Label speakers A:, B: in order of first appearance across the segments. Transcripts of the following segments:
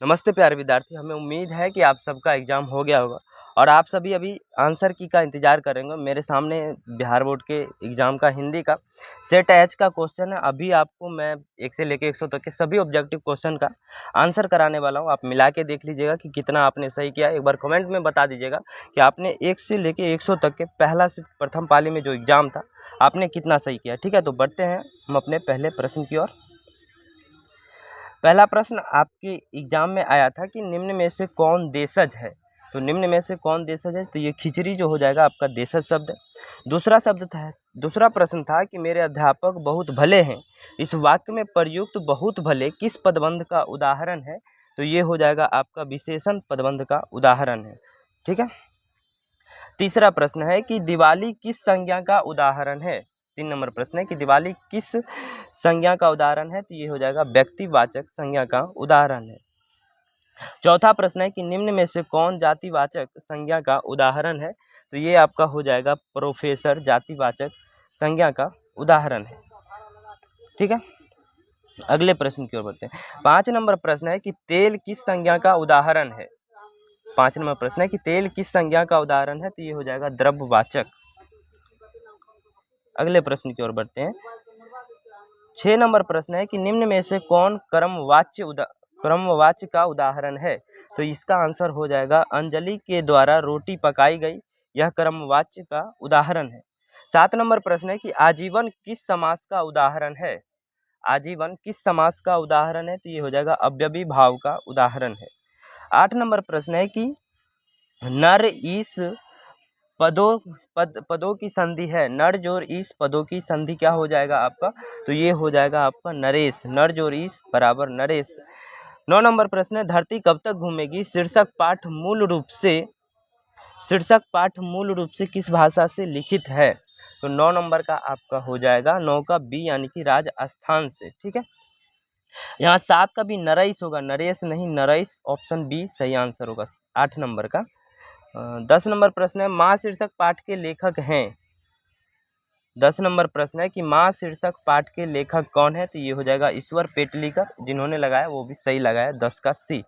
A: नमस्ते प्यारे विद्यार्थी, हमें उम्मीद है कि आप सबका एग्ज़ाम हो गया होगा और आप सभी अभी आंसर की का इंतज़ार करेंगे। मेरे सामने बिहार बोर्ड के एग्ज़ाम का हिंदी का सेट एच का क्वेश्चन है। अभी आपको मैं 1 से लेके 100 तक के सभी ऑब्जेक्टिव क्वेश्चन का आंसर कराने वाला हूँ। आप मिला के देख लीजिएगा कि कितना आपने सही किया। एक बार कमेंट में बता दीजिएगा कि आपने 1 से लेके 100 तक के पहला से प्रथम पाली में जो एग्ज़ाम था, आपने कितना सही किया। ठीक है, तो बढ़ते हैं हम अपने पहले प्रश्न की ओर। पहला प्रश्न आपके एग्जाम में आया था कि निम्न में से कौन देशज है। तो निम्न में से कौन देशज है, तो ये खिचड़ी जो हो जाएगा आपका देशज शब्द है। दूसरा प्रश्न था कि मेरे अध्यापक बहुत भले हैं। इस वाक्य में प्रयुक्त बहुत भले किस पदबंध का उदाहरण है, तो ये हो जाएगा आपका विशेषण पदबंध का उदाहरण है। ठीक है। तीसरा प्रश्न है कि दिवाली किस संज्ञा का उदाहरण है। 3 नंबर प्रश्न है कि दिवाली किस संज्ञा का उदाहरण है, तो ये हो जाएगा व्यक्तिवाचक संज्ञा का उदाहरण है। चौथा प्रश्न है कि निम्न में से कौन जातिवाचक संज्ञा का उदाहरण है, तो ये आपका हो जाएगा प्रोफेसर जातिवाचक संज्ञा का उदाहरण है। ठीक है, अगले प्रश्न की ओर बढ़ते हैं। 5 नंबर प्रश्न है कि तेल किस संज्ञा का उदाहरण है। 5 नंबर प्रश्न है कि तेल किस संज्ञा का उदाहरण है, तो ये हो जाएगा द्रव्यवाचक। अगले प्रश्न की ओर बढ़ते हैं। 6 नंबर प्रश्न है कि निम्न में से कौन क्रमवाच्य का उदाहरण है, तो इसका आंसर हो जाएगा अंजलि के द्वारा रोटी पकाई गई, यह क्रमवाच्य का उदाहरण है। 7 नंबर प्रश्न है कि आजीवन किस समास का उदाहरण है। आजीवन किस समास का उदाहरण है, तो ये हो जाएगा अव्ययी भाव का उदाहरण है। 8 नंबर प्रश्न है कि नर ईस पदों की संधि है। नर जोर ईस पदों की संधि क्या हो जाएगा आपका, तो ये हो जाएगा आपका नरेश। नर जोर ईस बराबर नरेश। 9 नंबर प्रश्न है धरती कब तक घूमेगी। शीर्षक पाठ मूल रूप से किस भाषा से लिखित है, तो 9 नंबर का आपका हो जाएगा 9 का बी यानी कि राजस्थान से। ठीक है, यहाँ 7 का भी नरेश होगा, नरेश नहीं नरेश, ऑप्शन बी सही आंसर होगा 8 नंबर का। 10 नंबर प्रश्न है माँ शीर्षक पाठ के लेखक हैं। 10 नंबर प्रश्न है कि माँ शीर्षक पाठ के लेखक कौन है, तो ये हो जाएगा ईश्वर पेटलीकर। जिन्होंने लगाया वो भी सही लगाया, 10 का सी।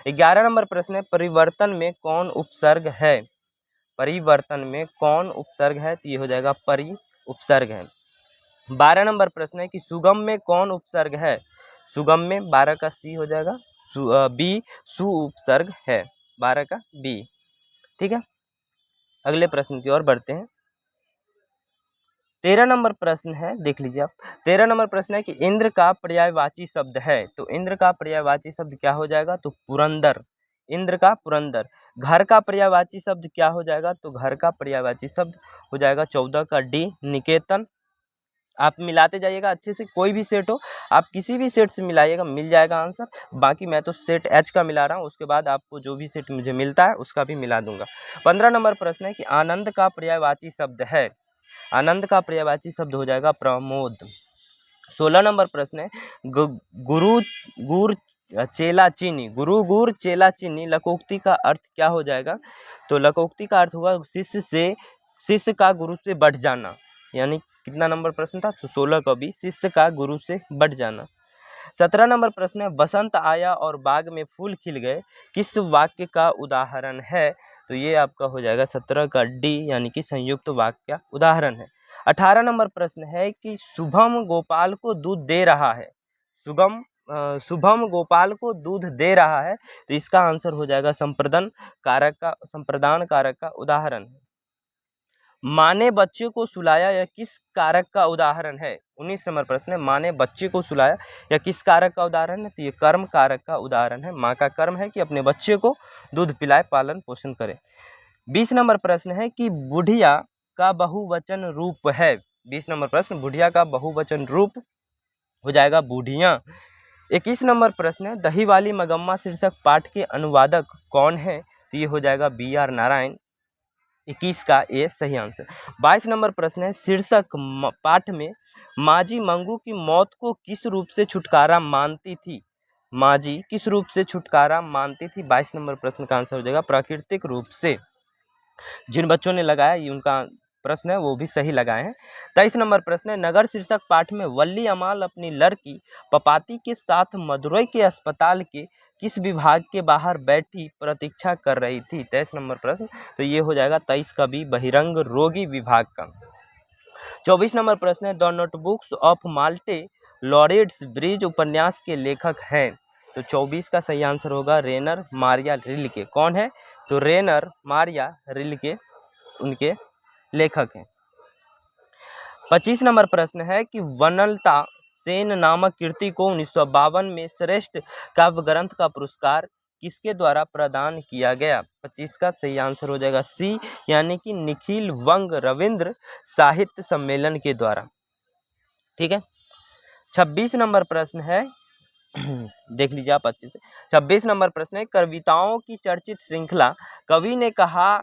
A: 11 नंबर प्रश्न है परिवर्तन में कौन उपसर्ग है। परिवर्तन में कौन उपसर्ग है, तो ये हो जाएगा परि उपसर्ग है। 12 नंबर प्रश्न है कि सुगम में कौन उपसर्ग है। सुगम में 12 का सी हो जाएगा, बी सु उपसर्ग है, 12 का बी। ठीक है, अगले प्रश्न की ओर बढ़ते हैं। 13 नंबर प्रश्न है, देख लीजिए आप। 13 नंबर प्रश्न है कि इंद्र का पर्यायवाची शब्द है, तो इंद्र का पर्यायवाची शब्द क्या हो जाएगा, तो पुरंदर। इंद्र का पुरंदर। घर का पर्यायवाची शब्द क्या हो जाएगा, तो घर का पर्यायवाची शब्द हो जाएगा 14 का डी निकेतन। आप मिलाते जाइएगा अच्छे से, कोई भी सेट हो आप किसी भी सेट से मिलाइएगा, मिल जाएगा आंसर। बाकी मैं तो सेट एच का मिला रहा हूँ, उसके बाद आपको जो भी सेट मुझे मिलता है उसका भी मिला दूंगा। 15 नंबर प्रश्न है कि आनंद का पर्यायवाची शब्द है। आनंद का पर्यायवाची शब्द हो जाएगा प्रमोद। 16 नंबर प्रश्न है गुरु गुर चेला चीनी। गुरु गुर चेला चीनी लकोक्ति का अर्थ क्या हो जाएगा, तो लकोक्ति का अर्थ होगा शिष्य का गुरु से बढ़ जाना। यानी कितना नंबर प्रश्न था, तो 16 का भी शिष्य का गुरु से बढ़ जाना। 17 नंबर प्रश्न है बसंत आया और बाग में फूल खिल गए, किस वाक्य का उदाहरण है, तो ये आपका हो जाएगा 17 का डी यानी कि संयुक्त वाक्य का उदाहरण है। 18 नंबर प्रश्न है कि शुभम गोपाल को दूध दे रहा है। शुभम गोपाल को दूध दे रहा है, तो इसका आंसर हो जाएगा संप्रदान कारक का उदाहरण है। माँ ने बच्चे को सुलाया यह किस कारक का उदाहरण है। 19 नंबर प्रश्न है माँ ने बच्चे को सुलाया यह किस कारक का उदाहरण है, तो ये कर्म कारक का उदाहरण है। माँ का कर्म है कि अपने बच्चे को दूध पिलाए, पालन पोषण करे। 20 नंबर प्रश्न है कि बुढ़िया का बहुवचन रूप है। 20 नंबर प्रश्न बुढ़िया का बहुवचन रूप हो जाएगा बूढ़िया। 21 नंबर प्रश्न है दही वाली मगम्मा शीर्षक पाठ के अनुवादक कौन है, तो ये हो जाएगा BR नारायण। 21 का ए सही आंसर। 22 नंबर प्रश्न है शीर्षक पाठ में माजी मंगू की मौत को किस रूप से छुटकारा मानती थी। माजी किस रूप से छुटकारा मानती थी, 22 नंबर प्रश्न का आंसर हो जाएगा प्राकृतिक रूप से। जिन बच्चों ने लगाया ये उनका प्रश्न है, वो भी सही लगाए हैं। 23 नंबर प्रश्न है नगर शीर्षक पाठ में वल्ली अमाल अपनी लड़की पपाती के साथ मदुरई के अस्पताल के किस विभाग के बाहर बैठी प्रतीक्षा कर रही थी? 23 नंबर प्रश्न, तो ये हो जाएगा 23 का भी बहिरंग रोगी विभाग का। 24 नंबर प्रश्न है, the notebooks of Malte Laurids Brigge उपन्यास के लेखक हैं? तो 24 का सही आंसर होगा रेनर मारिया रिल्के। कौन है? तो रेनर मारिया रिल्के उनके लेखक हैं। 25 नंबर प्रश्न है कि वनलता सेन नामक कृति को 1952 में श्रेष्ठ काव्य ग्रंथ का पुरस्कार किसके द्वारा प्रदान किया गया? 25 का सही आंसर हो जाएगा सी, यानी कि निखिल वंग रविंद्र साहित्य सम्मेलन के द्वारा। ठीक है। 26 नंबर प्रश्न है देख लीजिए आप अच्छे से। 26 नंबर प्रश्न है, कविताओं की चर्चित श्रृंखला कवि ने कहा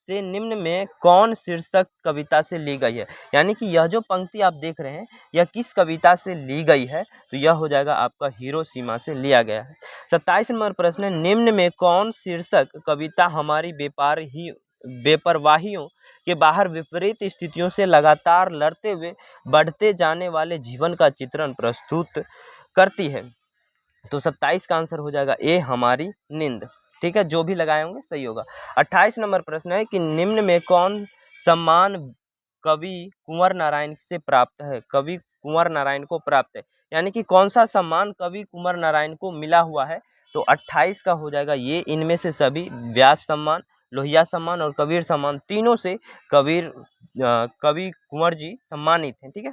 A: से निम्न में कौन शीर्षक कविता से ली गई है? यानी कि यह जो पंक्ति आप देख रहे हैं यह किस कविता से ली गई है? तो यह हो जाएगा आपका हिरोशिमा से लिया गया है। 27 नंबर प्रश्न है, निम्न में कौन शीर्षक कविता हमारी बेपरवाहियों के बाहर विपरीत स्थितियों से लगातार लड़ते हुए बढ़ते जाने वाले जीवन का चित्रण प्रस्तुत करती है? तो 27 का आंसर हो जाएगा ए, हमारी नींद। ठीक है, जो भी लगाए होंगे सही होगा। 28 नंबर प्रश्न है कि निम्न में कौन सम्मान कवि कुंवर नारायण से प्राप्त है? कवि कुंवर नारायण को प्राप्त है, यानी कि कौन सा सम्मान कवि कुंवर नारायण को मिला हुआ है? तो 28 का हो जाएगा ये, इनमें से सभी व्यास सम्मान, लोहिया सम्मान और कबीर सम्मान, तीनों से कवि कुंवर जी सम्मानित हैं। ठीक है।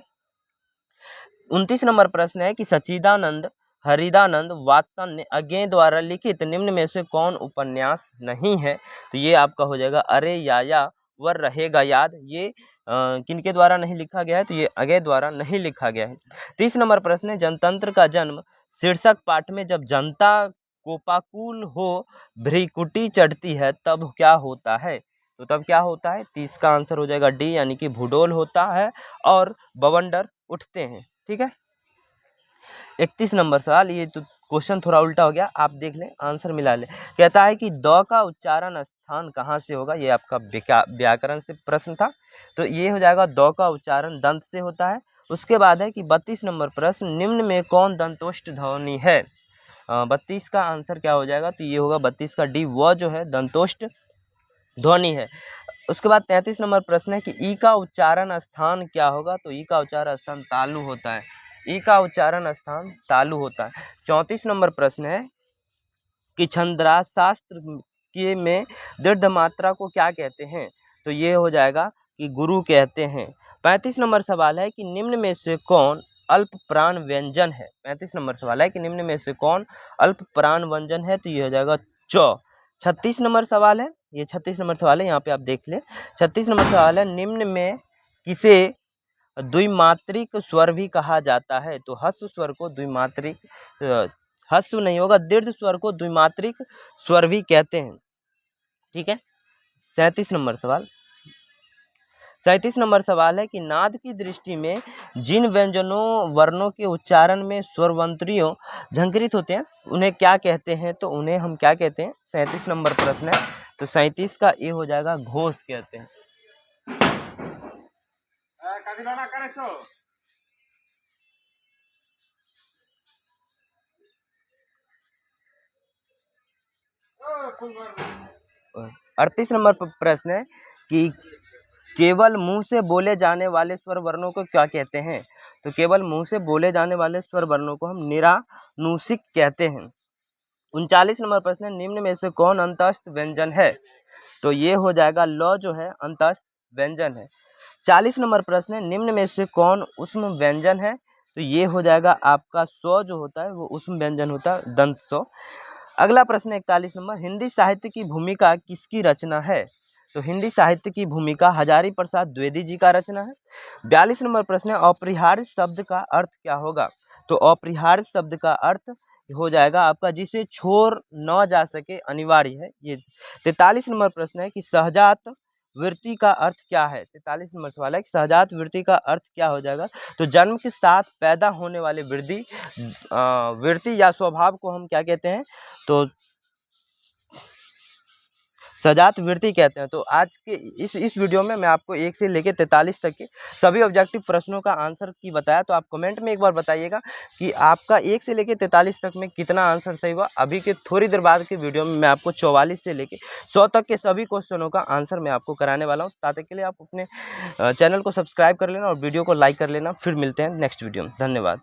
A: 29 नंबर प्रश्न है कि सच्चिदानंद हरिदानंद वात्सन ने अज्ञे द्वारा लिखित निम्न में से कौन उपन्यास नहीं है? तो ये आपका हो जाएगा अरे याया वर रहेगा याद। ये किनके द्वारा नहीं लिखा गया है? तो ये अज्ञे द्वारा नहीं लिखा गया है। 30 नंबर प्रश्न है, जनतंत्र का जन्म शीर्षक पाठ में जब जनता कोपाकुल हो भ्रिकुटी चढ़ती है तब क्या होता है? तो तब क्या होता है? 30 का आंसर हो जाएगा डी, यानी कि भूडोल होता है और बवंडर उठते हैं। ठीक है। 31 नंबर सवाल, ये तो क्वेश्चन थोड़ा उल्टा हो गया, आप देख लें आंसर मिला लें। कहता है कि द का उच्चारण स्थान कहाँ से होगा? ये आपका व्याकरण से प्रश्न था, तो ये हो जाएगा द का उच्चारण दंत से होता है। उसके बाद है कि 32 नंबर प्रश्न, निम्न में कौन दंतोष्ठ ध्वनि है? 32 का आंसर क्या हो जाएगा? तो ये होगा 32 का डी, व जो है दंतोष्ठ ध्वनि है। उसके बाद 33 नंबर प्रश्न है कि ई का उच्चारण स्थान क्या होगा? तो ई का उच्चारण स्थान तालु होता है। ई का उच्चारण स्थान तालु होता है। 34 नंबर प्रश्न है कि छंदराज शास्त्र के में दीर्घ मात्रा को क्या कहते हैं? तो ये हो जाएगा कि गुरु कहते हैं। 35 नंबर सवाल है कि निम्न में से कौन अल्प प्राण व्यंजन है? 35 नंबर सवाल है कि निम्न में से कौन अल्प प्राण व्यंजन है? तो ये हो जाएगा च। 36 नंबर सवाल है, ये 36 नंबर सवाल है, यहाँ पे आप देख ले। 36 नंबर सवाल है, निम्न में किसे द्विमात्रिक स्वर भी कहा जाता है? तो हस्व स्वर को द्विमात्रिक, हस्व नहीं होगा, दीर्घ स्वर को द्विमात्रिक स्वर भी कहते हैं। ठीक है। 37 नंबर सवाल, 37 नंबर सवाल है कि नाद की दृष्टि में जिन व्यंजनों वर्णों के उच्चारण में स्वरवंत्रियों झंकृत होते हैं उन्हें क्या कहते हैं? तो उन्हें हम क्या कहते हैं? 37 नंबर प्रश्न है, तो 37 का ये हो जाएगा घोष कहते हैं। और 38 नंबर प्रश्न है कि केवल मुंह से बोले जाने वाले स्वर वर्णों को क्या कहते हैं? तो केवल मुंह से बोले जाने वाले स्वर वर्णों को हम निरानुषिक कहते हैं। 39 नंबर प्रश्न है, निम्न में से कौन अंतस्थ व्यंजन है? तो ये हो जाएगा ल जो है अंतस्थ व्यंजन है। 40 नंबर प्रश्न है, निम्न में से कौन ऊष्म व्यंजन है? तो ये हो जाएगा आपका स्व जो होता है वो ऊष्म व्यंजन होता है, दंत स्व। अगला प्रश्न 41 नंबर, हिंदी साहित्य की भूमिका किसकी रचना है? तो हिंदी साहित्य की भूमिका हजारी प्रसाद द्विवेदी जी का रचना है। 42 नंबर प्रश्न है, अपरिहार्य शब्द का अर्थ क्या होगा? तो अपरिहार्य शब्द का अर्थ हो जाएगा आपका जिसे छोड़ न जा सके, अनिवार्य है ये। 43 नंबर प्रश्न है कि सहजात वृत्ति का अर्थ क्या है? 43 नंबर सवाल है कि सहजात वृत्ति का अर्थ क्या हो जाएगा? तो जन्म के साथ पैदा होने वाले वृत्ति या स्वभाव को हम क्या कहते हैं? तो सजात वृत्ति कहते हैं। तो आज के इस वीडियो में मैं आपको 1 से लेकर 43 तक के सभी ऑब्जेक्टिव प्रश्नों का आंसर की बताया। तो आप कमेंट में एक बार बताइएगा कि आपका 1 से लेकर 43 तक में कितना आंसर सही हुआ। अभी के थोड़ी देर बाद के वीडियो में मैं आपको 44 से लेकर 100 तक के सभी क्वेश्चनों का आंसर मैं आपको कराने वाला हूँ। तब तक के लिए आप अपने चैनल को सब्सक्राइब कर लेना और वीडियो को लाइक कर लेना। फिर मिलते हैं नेक्स्ट वीडियो में। धन्यवाद।